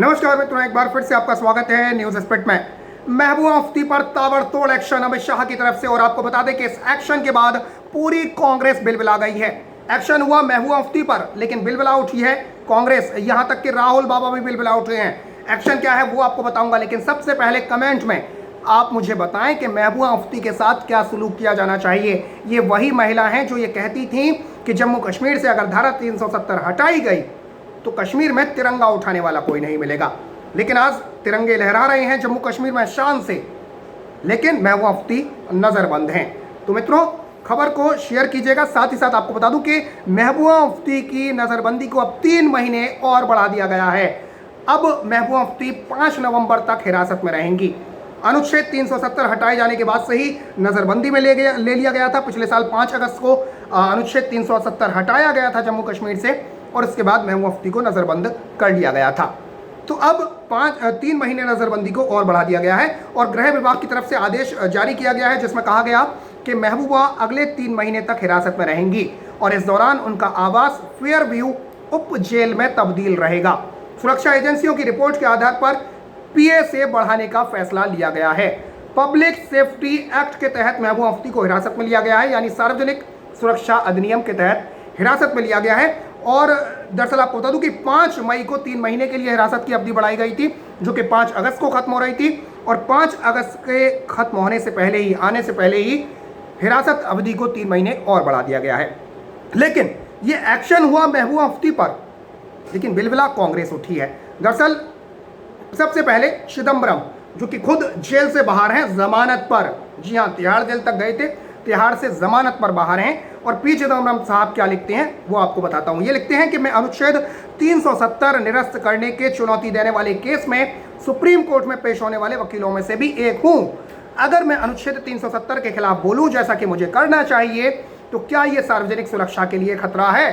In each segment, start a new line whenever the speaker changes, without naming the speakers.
नमस्कार मित्रों, एक बार फिर से आपका स्वागत है न्यूज स्पिट में। महबूबा मुफ्ती पर ताबड़तोड़ एक्शन अमित शाह की तरफ से, और आपको बता दें कि इस एक्शन के बाद पूरी कांग्रेस बिलबिला गई है। एक्शन हुआ महबूबा मुफ्ती पर, लेकिन बिलबिला उठी है कांग्रेस, यहां तक कि राहुल बाबा भी बिलबिला उठे हैं। एक्शन क्या है वो आपको बताऊंगा, लेकिन सबसे पहले कमेंट में आप मुझे बताएं कि महबूबा मुफ्ती के साथ क्या सलूक किया जाना चाहिए। ये वही महिला हैं जो ये कहती थी कि जम्मू कश्मीर से अगर धारा 370 हटाई गई तो कश्मीर में तिरंगा उठाने वाला कोई नहीं मिलेगा। लेकिन आज तिरंगे लहरा रहे हैं जम्मू कश्मीर में शान से, लेकिन महबूबा मुफ्ती नजरबंद हैं। तो मित्रों, खबर को शेयर कीजिएगा। साथ ही साथ आपको बता दूं कि महबूबा मुफ्ती की नजरबंदी को अब 3 महीने और बढ़ा दिया गया है। अब महबूबा मुफ्ती 5 नवंबर तक हिरासत में रहेंगी। अनुच्छेद 370 हटाए जाने के बाद से ही नजरबंदी में ले लिया गया था। पिछले साल 5 अगस्त को अनुच्छेद 370 हटाया गया था जम्मू कश्मीर से, और इसके बाद महबूबा मुफ्ती को नजरबंद कर लिया गया था। तो अब 3 महीने नजरबंदी को और बढ़ा दिया गया है, और गृह विभाग की तरफ से आदेश जारी किया गया है जिसमें कहा गया कि महबूबा अगले 3 महीने तक हिरासत में रहेंगी, और इस दौरान उनका आवास फेयर व्यू उप जेल में तब्दील रहेगा। सुरक्षा एजेंसियों की रिपोर्ट के आधार पर PA बढ़ाने का फैसला लिया गया है। पब्लिक सेफ्टी एक्ट के तहत महबूबा मुफ्ती को हिरासत में लिया गया है, यानी सार्वजनिक सुरक्षा अधिनियम के तहत हिरासत में लिया गया है। और दरअसल आपको बता दूं कि 5 मई को 3 महीने के लिए हिरासत की अवधि बढ़ाई गई थी, जो कि 5 अगस्त को खत्म हो रही थी, और 5 अगस्त के खत्म होने से पहले ही, आने से पहले ही हिरासत अवधि को 3 महीने और बढ़ा दिया गया है। लेकिन ये एक्शन हुआ महबूबा मुफ्ती पर, लेकिन बिलबिला कांग्रेस उठी है। दरअसल सबसे पहले चिदम्बरम, जो कि खुद जेल से बाहर हैं जमानत पर, जी हाँ, तिहाड़ जेल तक गए थे, तिहाड़ से जमानत पर बाहर हैं। और पी चिदम्बरम साहब क्या लिखते हैं वो आपको बताता हूं। ये लिखते हैं कि मैं अनुच्छेद 370 निरस्त करने के चुनौती देने वाले केस में सुप्रीम कोर्ट में पेश होने वाले वकीलों में से भी एक हूं। अगर मैं अनुच्छेद 370 के खिलाफ बोलूं, जैसा कि मुझे करना चाहिए, तो क्या यह सार्वजनिक सुरक्षा के लिए खतरा है?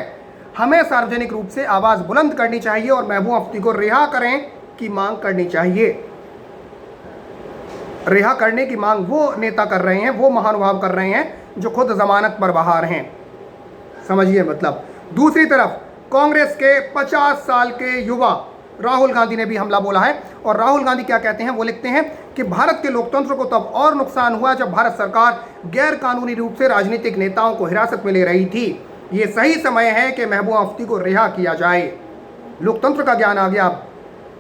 हमें सार्वजनिक रूप से आवाज बुलंद करनी चाहिए और महबूबा मुफ्ती को रिहा करें की मांग करनी चाहिए। रिहा करने की मांग वो नेता कर रहे हैं, वो महानुभाव कर रहे हैं जो खुद जमानत पर बाहर हैं। समझिए मतलब। दूसरी तरफ कांग्रेस के 50 साल के युवा राहुल गांधी ने भी हमला बोला है, और राहुल गांधी क्या कहते हैं वो लिखते हैं कि भारत के लोकतंत्र को तब और नुकसान हुआ जब भारत सरकार गैर कानूनी रूप से राजनीतिक नेताओं को हिरासत में ले रही थी। ये सही समय है कि महबूबा मुफ्ती को रिहा किया जाए। लोकतंत्र का ज्ञान आ गया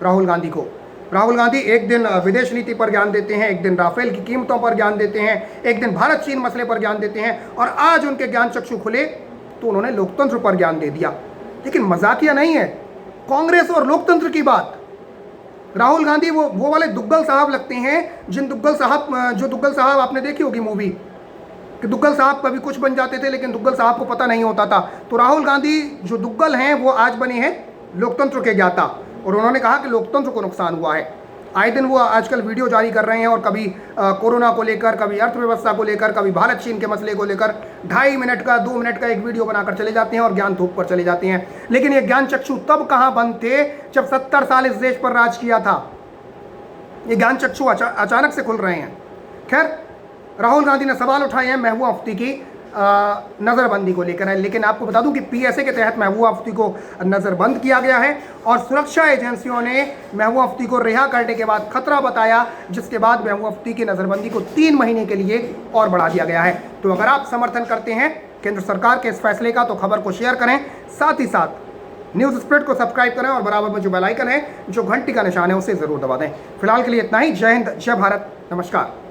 राहुल गांधी को। राहुल गांधी एक दिन विदेश नीति पर ज्ञान देते हैं, एक दिन राफेल की कीमतों पर ज्ञान देते हैं, एक दिन भारत चीन मसले पर ज्ञान देते हैं, और आज उनके ज्ञान चक्षु खुले तो उन्होंने लोकतंत्र पर ज्ञान दे दिया। लेकिन मजाकिया नहीं है कांग्रेस और लोकतंत्र की बात। राहुल गांधी वो वाले दुग्गल साहब लगते हैं, जो दुग्गल साहब आपने देखी होगी मूवी, कि दुग्गल साहब कभी कुछ बन जाते थे लेकिन दुग्गल साहब को पता नहीं होता था। तो राहुल गांधी जो दुग्गल हैं वो आज बने हैं लोकतंत्र के ज्ञाता, और उन्होंने कहा कि लोकतंत्र को नुकसान हुआ है। आए दिन वो आजकल वीडियो जारी कर रहे हैं, और कभी कोरोना को लेकर, कभी अर्थव्यवस्था को लेकर, कभी भारत चीन के मसले को लेकर 2.5 मिनट का 2 मिनट का एक वीडियो बनाकर चले जाते हैं और ज्ञान थोप कर चले जाते हैं। लेकिन ये ज्ञान चक्षु तब कहाँ बंद थे जब 70 साल इस देश पर राज किया था। ये ज्ञान चक्षु अचानक से खुल रहे हैं। खैर, राहुल गांधी ने सवाल उठाए हैं महबूबा मुफ्ती की नज़रबंदी को लेकर है, लेकिन आपको बता दूं कि PSA के तहत महबूबा मुफ्ती को नज़रबंद किया गया है, और सुरक्षा एजेंसियों ने महबूबा मुफ्ती को रिहा करने के बाद खतरा बताया, जिसके बाद महबूबा मुफ्ती की नज़रबंदी को 3 महीने के लिए और बढ़ा दिया गया है। तो अगर आप समर्थन करते हैं केंद्र सरकार के इस फैसले का, तो खबर को शेयर करें, साथ ही साथ न्यूज़ स्प्रेड को सब्सक्राइब करें, और बराबर में जो बेल आइकन है, जो घंटी का निशान है, उसे ज़रूर दबा दें। फिलहाल के लिए इतना ही। जय हिंद, जय भारत, नमस्कार।